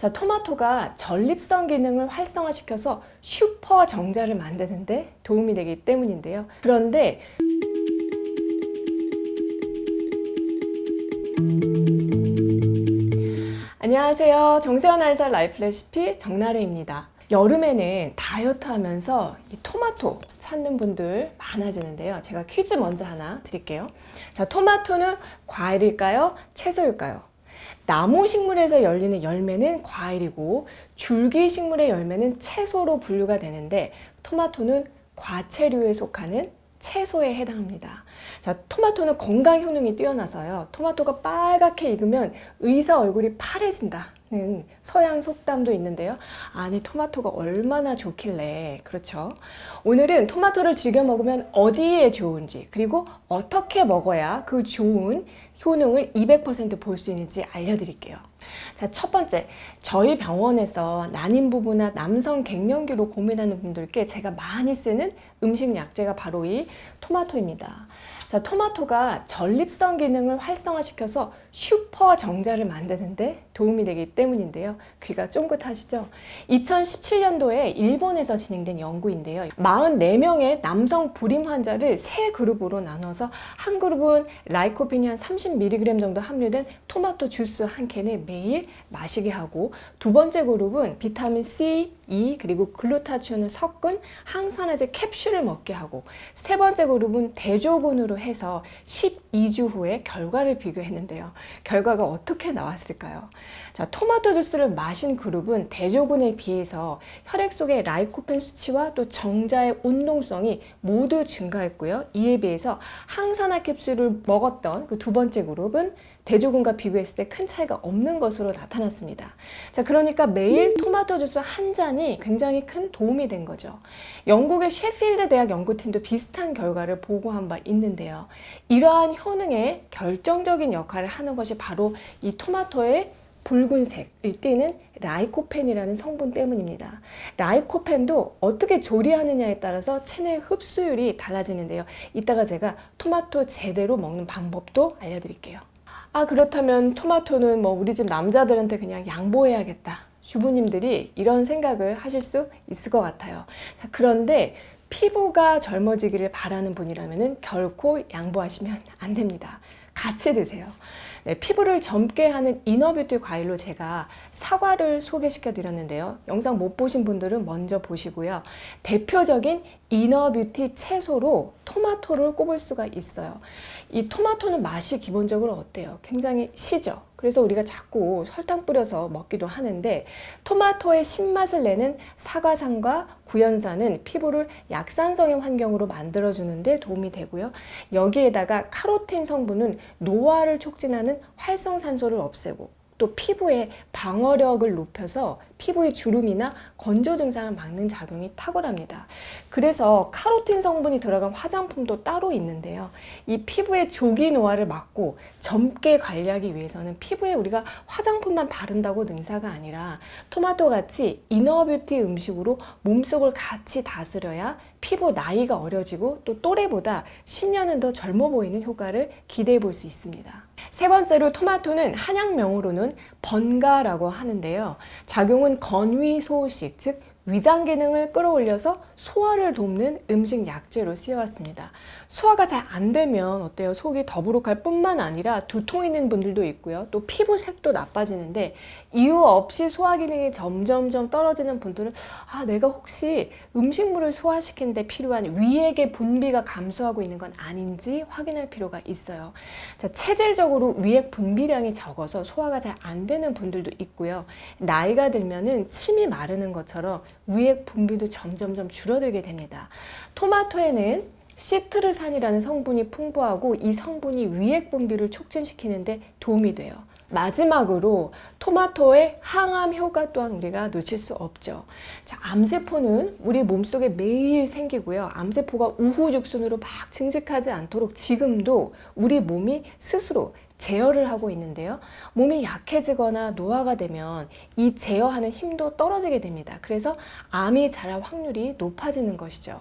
자, 토마토가 전립선 기능을 활성화시켜서 슈퍼 정자를 만드는데 도움이 되기 때문인데요. 그런데 안녕하세요. 정세현 아이살 라이프 레시피 정나래입니다. 여름에는 다이어트 하면서 이 토마토 찾는 분들 많아지는데요. 제가 퀴즈 먼저 하나 드릴게요. 자, 토마토는 과일일까요? 채소일까요? 나무 식물에서 열리는 열매는 과일이고 줄기 식물의 열매는 채소로 분류가 되는데 토마토는 과채류에 속하는 채소에 해당합니다. 자, 토마토는 건강 효능이 뛰어나서요. 토마토가 빨갛게 익으면 의사 얼굴이 파래진다는 서양 속담도 있는데요. 아니, 토마토가 얼마나 좋길래. 그렇죠? 오늘은 토마토를 즐겨 먹으면 어디에 좋은지, 그리고 어떻게 먹어야 그 좋은 효능을 200% 볼 수 있는지 알려드릴게요. 자, 첫 번째, 저희 병원에서 난임 부부나 남성 갱년기로 고민하는 분들께 제가 많이 쓰는 음식 약재가 바로 이 토마토입니다. 자, 토마토가 전립선 기능을 활성화시켜서 슈퍼 정자를 만드는데 도움이 되기 때문인데요. 귀가 쫑긋하시죠? 2017년도에 일본에서 진행된 연구인데요. 44명의 남성 불임 환자를 세 그룹으로 나눠서 한 그룹은 라이코펜이 한 30mg 정도 함유된 토마토 주스 한 캔을 매일 마시게 하고, 두 번째 그룹은 비타민 C, E 그리고 글루타치온을 섞은 항산화제 캡슐을 먹게 하고, 세 번째 그룹은 대조군으로 해서 12주 후에 결과를 비교했는데요. 결과가 어떻게 나왔을까요? 자, 토마토 주스를 마신 그룹은 대조군에 비해서 혈액 속의 라이코펜 수치와 또 정자의 운동성이 모두 증가했고요. 이에 비해서 항산화 캡슐을 먹었던 그 두 번째 그룹은 대조군과 비교했을 때 큰 차이가 없는 것으로 나타났습니다. 자, 그러니까 매일 토마토 주스 한 잔이 굉장히 큰 도움이 된 거죠. 영국의 셰필드 대학 연구팀도 비슷한 결과를 보고한 바 있는데요. 이러한 효능에 결정적인 역할을 하는 것이 바로 이 토마토의 붉은색을 띠는 라이코펜이라는 성분 때문입니다. 라이코펜도 어떻게 조리하느냐에 따라서 체내 흡수율이 달라지는데요. 이따가 제가 토마토 제대로 먹는 방법도 알려드릴게요. 아, 그렇다면 토마토는 우리 집 남자들한테 그냥 양보해야겠다. 주부님들이 이런 생각을 하실 수 있을 것 같아요. 자, 그런데 피부가 젊어지기를 바라는 분이라면 결코 양보하시면 안 됩니다. 같이 드세요. 네, 피부를 젊게 하는 이너뷰티 과일로 제가 사과를 소개시켜 드렸는데요. 영상 못 보신 분들은 먼저 보시고요. 대표적인 이너뷰티 채소로 토마토를 꼽을 수가 있어요. 이 토마토는 맛이 기본적으로 어때요? 굉장히 시죠. 그래서 우리가 자꾸 설탕 뿌려서 먹기도 하는데, 토마토의 신맛을 내는 사과산과 구연산은 피부를 약산성의 환경으로 만들어주는 데 도움이 되고요. 여기에다가 카로틴 성분은 노화를 촉진하는 활성산소를 없애고 또 피부의 방어력을 높여서 피부의 주름이나 건조 증상을 막는 작용이 탁월합니다. 그래서 카로틴 성분이 들어간 화장품도 따로 있는데요. 이 피부의 조기 노화를 막고 젊게 관리하기 위해서는 피부에 우리가 화장품만 바른다고 능사가 아니라 토마토같이 이너뷰티 음식으로 몸속을 같이 다스려야 피부 나이가 어려지고 또 또래보다 10년은 더 젊어 보이는 효과를 기대해 볼 수 있습니다. 세 번째로 토마토는 한약명으로는 번가라고 하는데요. 작용은 건위소식, 즉 위장 기능을 끌어올려서 소화를 돕는 음식 약재로 쓰여왔습니다. 소화가 잘 안 되면 어때요? 속이 더부룩할 뿐만 아니라 두통 있는 분들도 있고요. 또 피부색도 나빠지는데, 이유 없이 소화 기능이 점점점 떨어지는 분들은 내가 혹시 음식물을 소화시키는 데 필요한 위액의 분비가 감소하고 있는 건 아닌지 확인할 필요가 있어요. 자, 체질적으로 위액 분비량이 적어서 소화가 잘 안 되는 분들도 있고요. 나이가 들면은 침이 마르는 것처럼 위액 분비도 점점점 줄어들게 됩니다. 토마토에는 시트르산이라는 성분이 풍부하고 이 성분이 위액 분비를 촉진시키는데 도움이 돼요. 마지막으로 토마토의 항암 효과 또한 우리가 놓칠 수 없죠. 자, 암세포는 우리 몸속에 매일 생기고요. 암세포가 우후죽순으로 막 증식하지 않도록 지금도 우리 몸이 스스로 제어를 하고 있는데요. 몸이 약해지거나 노화가 되면 이 제어하는 힘도 떨어지게 됩니다. 그래서 암이 자랄 확률이 높아지는 것이죠.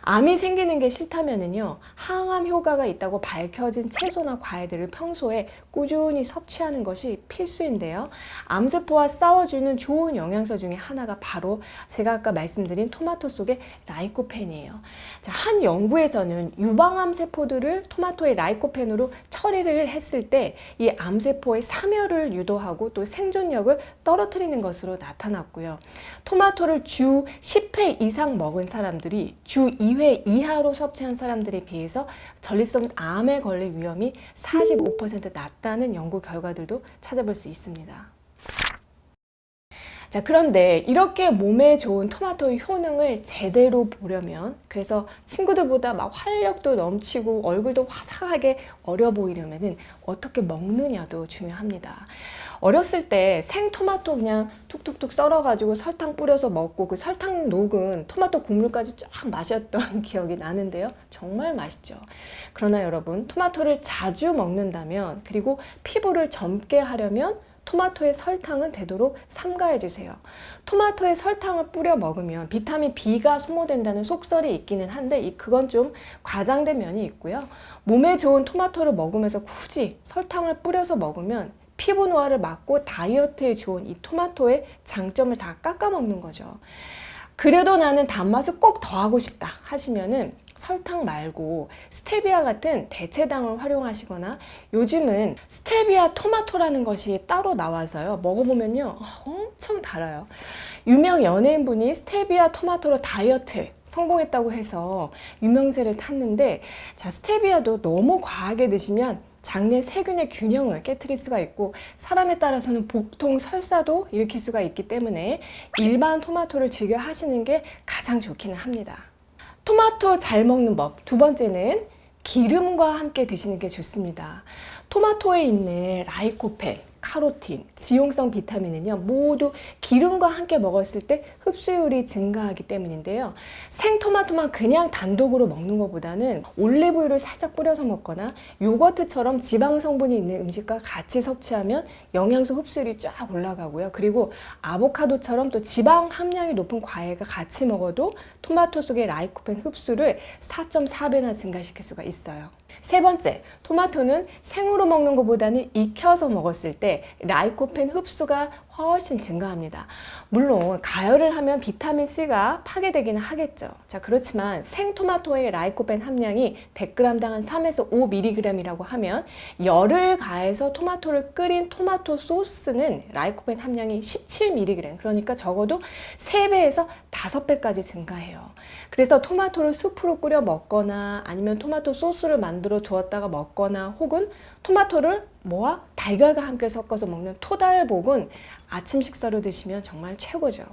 암이 생기는 게 싫다면은요, 항암 효과가 있다고 밝혀진 채소나 과일들을 평소에 꾸준히 섭취하는 것이 필수인데요. 암세포와 싸워주는 좋은 영양소 중에 하나가 바로 제가 아까 말씀드린 토마토 속의 라이코펜이에요. 자, 한 연구에서는 유방암 세포들을 토마토의 라이코펜으로 처리를 했을 때 이 암세포의 사멸을 유도하고 또 생존력을 떨어뜨리는 것으로 나타났고요. 토마토를 주 10회 이상 먹은 사람들이 주 2회 이하로 섭취한 사람들에 비해서 전립선 암에 걸릴 위험이 45% 낮다는 연구 결과들도 찾아볼 수 있습니다. 자, 그런데 이렇게 몸에 좋은 토마토의 효능을 제대로 보려면, 그래서 친구들보다 막 활력도 넘치고 얼굴도 화사하게 어려 보이려면은 어떻게 먹느냐도 중요합니다. 어렸을 때 생토마토 그냥 툭툭툭 썰어가지고 설탕 뿌려서 먹고 그 설탕 녹은 토마토 국물까지 쫙 마셨던 기억이 나는데요. 정말 맛있죠. 그러나 여러분, 토마토를 자주 먹는다면, 그리고 피부를 젊게 하려면 토마토의 설탕은 되도록 삼가해 주세요. 토마토에 설탕을 뿌려 먹으면 비타민 B가 소모된다는 속설이 있기는 한데 그건 좀 과장된 면이 있고요. 몸에 좋은 토마토를 먹으면서 굳이 설탕을 뿌려서 먹으면 피부 노화를 막고 다이어트에 좋은 이 토마토의 장점을 다 깎아 먹는 거죠. 그래도 나는 단맛을 꼭 더하고 싶다 하시면은 설탕 말고 스테비아 같은 대체당을 활용하시거나, 요즘은 스테비아 토마토라는 것이 따로 나와서요, 먹어보면요 엄청 달아요. 유명 연예인분이 스테비아 토마토로 다이어트 성공했다고 해서 유명세를 탔는데, 자, 스테비아도 너무 과하게 드시면 장내 세균의 균형을 깨트릴 수가 있고 사람에 따라서는 복통, 설사도 일으킬 수가 있기 때문에 일반 토마토를 즐겨 하시는 게 가장 좋기는 합니다. 토마토 잘 먹는 법 두 번째는 기름과 함께 드시는 게 좋습니다. 토마토에 있는 라이코펜, 카로틴, 지용성 비타민은요, 모두 기름과 함께 먹었을 때 흡수율이 증가하기 때문인데요. 생토마토만 그냥 단독으로 먹는 것보다는 올리브유를 살짝 뿌려서 먹거나 요거트처럼 지방 성분이 있는 음식과 같이 섭취하면 영양소 흡수율이 쫙 올라가고요. 그리고 아보카도처럼 또 지방 함량이 높은 과일과 같이 먹어도 토마토 속의 라이코펜 흡수를 4.4배나 증가시킬 수가 있어요. 세 번째, 토마토는 생으로 먹는 것보다는 익혀서 먹었을 때 라이코펜 흡수가 훨씬 증가합니다. 물론 가열을 하면 비타민C가 파괴되기는 하겠죠. 자, 그렇지만 생토마토의 라이코펜 함량이 100g당 한 3에서 5mg이라고 하면 열을 가해서 토마토를 끓인 토마토 소스는 라이코펜 함량이 17mg, 그러니까 적어도 3배에서 5배까지 증가해요. 그래서 토마토를 수프로 끓여 먹거나 아니면 토마토 소스를 만들어 두었다가 먹거나, 혹은 토마토를 뭐와 달걀과 함께 섞어서 먹는 토달볶은 아침 식사로 드시면 정말 최고죠.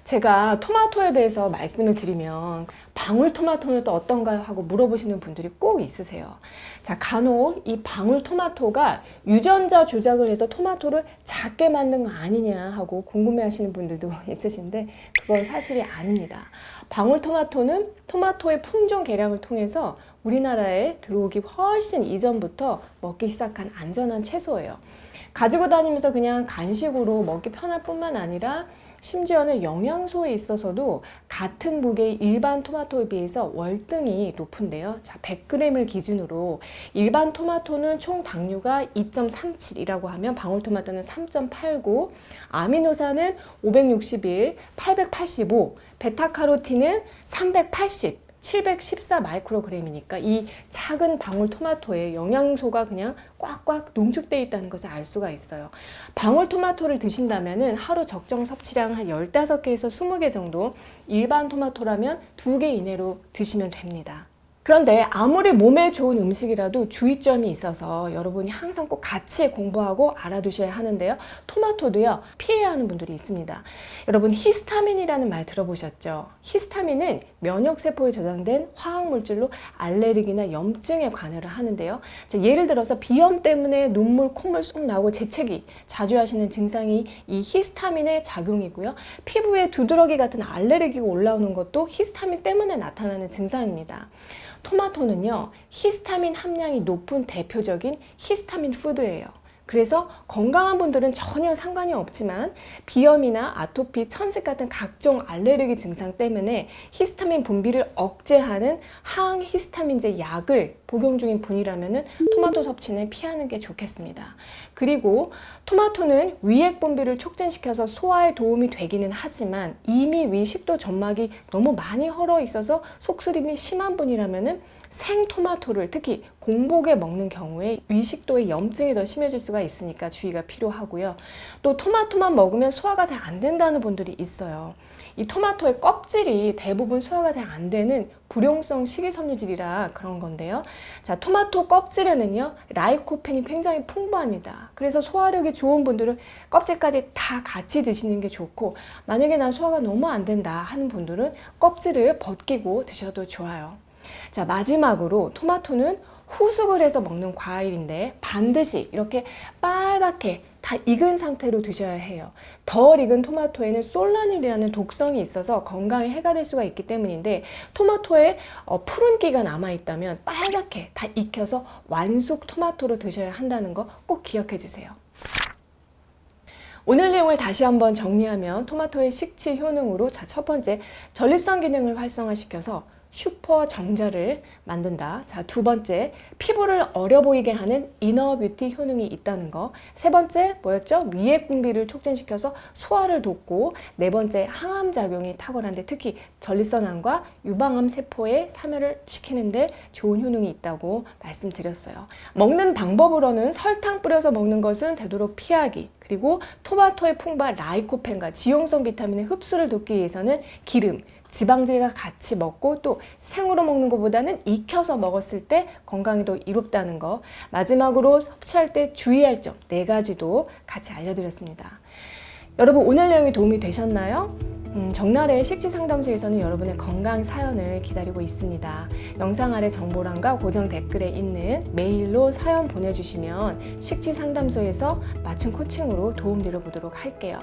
제가 토마토에 대해서 말씀을 드리면 방울토마토는 또 어떤가요? 하고 물어보시는 분들이 꼭 있으세요. 자, 간혹 이 방울토마토가 유전자 조작을 해서 토마토를 작게 만든 거 아니냐 하고 궁금해 하시는 분들도 있으신데 그건 사실이 아닙니다. 방울토마토는 토마토의 품종 개량을 통해서 우리나라에 들어오기 훨씬 이전부터 먹기 시작한 안전한 채소예요. 가지고 다니면서 그냥 간식으로 먹기 편할 뿐만 아니라 심지어는 영양소에 있어서도 같은 무게의 일반 토마토에 비해서 월등히 높은데요. 자, 100g을 기준으로 일반 토마토는 총 당류가 2.37이라고 하면 방울토마토는 3.89, 아미노산은 561, 885, 베타카로틴은 380, 714 마이크로그램이니까 이 작은 방울토마토에 영양소가 그냥 꽉꽉 농축되어 있다는 것을 알 수가 있어요. 방울토마토를 드신다면 하루 적정 섭취량 한 15개에서 20개 정도, 일반 토마토라면 2개 이내로 드시면 됩니다. 그런데 아무리 몸에 좋은 음식이라도 주의점이 있어서 여러분이 항상 꼭 같이 공부하고 알아두셔야 하는데요. 토마토도요, 피해야 하는 분들이 있습니다. 여러분, 히스타민이라는 말 들어보셨죠? 히스타민은 면역세포에 저장된 화학물질로 알레르기나 염증에 관여를 하는데요. 예를 들어서 비염 때문에 눈물, 콧물 쏙 나오고 재채기 자주 하시는 증상이 이 히스타민의 작용이고요. 피부에 두드러기 같은 알레르기가 올라오는 것도 히스타민 때문에 나타나는 증상입니다. 토마토는요, 히스타민 함량이 높은 대표적인 히스타민 푸드예요. 그래서 건강한 분들은 전혀 상관이 없지만 비염이나 아토피, 천식 같은 각종 알레르기 증상 때문에 히스타민 분비를 억제하는 항히스타민제 약을 복용 중인 분이라면 토마토 섭취는 피하는 게 좋겠습니다. 그리고 토마토는 위액 분비를 촉진시켜서 소화에 도움이 되기는 하지만 이미 위 식도 점막이 너무 많이 헐어 있어서 속쓰림이 심한 분이라면 생토마토를 특히 공복에 먹는 경우에 위식도의 염증이 더 심해질 수가 있으니까 주의가 필요하고요. 또 토마토만 먹으면 소화가 잘 안 된다는 분들이 있어요. 이 토마토의 껍질이 대부분 소화가 잘 안 되는 불용성 식이섬유질이라 그런 건데요. 자, 토마토 껍질에는요, 라이코펜이 굉장히 풍부합니다. 그래서 소화력이 좋은 분들은 껍질까지 다 같이 드시는 게 좋고, 만약에 난 소화가 너무 안 된다 하는 분들은 껍질을 벗기고 드셔도 좋아요. 자, 마지막으로 토마토는 후숙을 해서 먹는 과일인데 반드시 이렇게 빨갛게 다 익은 상태로 드셔야 해요. 덜 익은 토마토에는 솔라닌이라는 독성이 있어서 건강에 해가 될 수가 있기 때문인데, 토마토에 푸른기가 남아있다면 빨갛게 다 익혀서 완숙 토마토로 드셔야 한다는 거 꼭 기억해 주세요. 오늘 내용을 다시 한번 정리하면 토마토의 식치 효능으로, 자, 첫 번째, 전립선 기능을 활성화시켜서 슈퍼 정자를 만든다. 자, 두 번째, 피부를 어려 보이게 하는 이너 뷰티 효능이 있다는 거. 세 번째, 뭐였죠? 위액 분비를 촉진시켜서 소화를 돕고, 네 번째, 항암 작용이 탁월한데 특히 전립선암과 유방암 세포의 사멸을 시키는데 좋은 효능이 있다고 말씀드렸어요. 먹는 방법으로는 설탕 뿌려서 먹는 것은 되도록 피하기, 그리고 토마토에 풍부한 라이코펜과 지용성 비타민의 흡수를 돕기 위해서는 기름, 지방질과 같이 먹고, 또 생으로 먹는 것보다는 익혀서 먹었을 때 건강이 더 이롭다는 거. 마지막으로 섭취할 때 주의할 점 4가지도 같이 알려드렸습니다. 여러분, 오늘 내용이 도움이 되셨나요? 정날의 식지상담소에서는 여러분의 건강 사연을 기다리고 있습니다. 영상 아래 정보란과 고정 댓글에 있는 메일로 사연 보내주시면 식지상담소에서 맞춤 코칭으로 도움드려 보도록 할게요.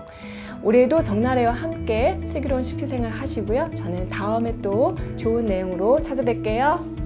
올해도 정나래와 함께 슬기로운 식지생활 하시고요. 저는 다음에 또 좋은 내용으로 찾아뵐게요.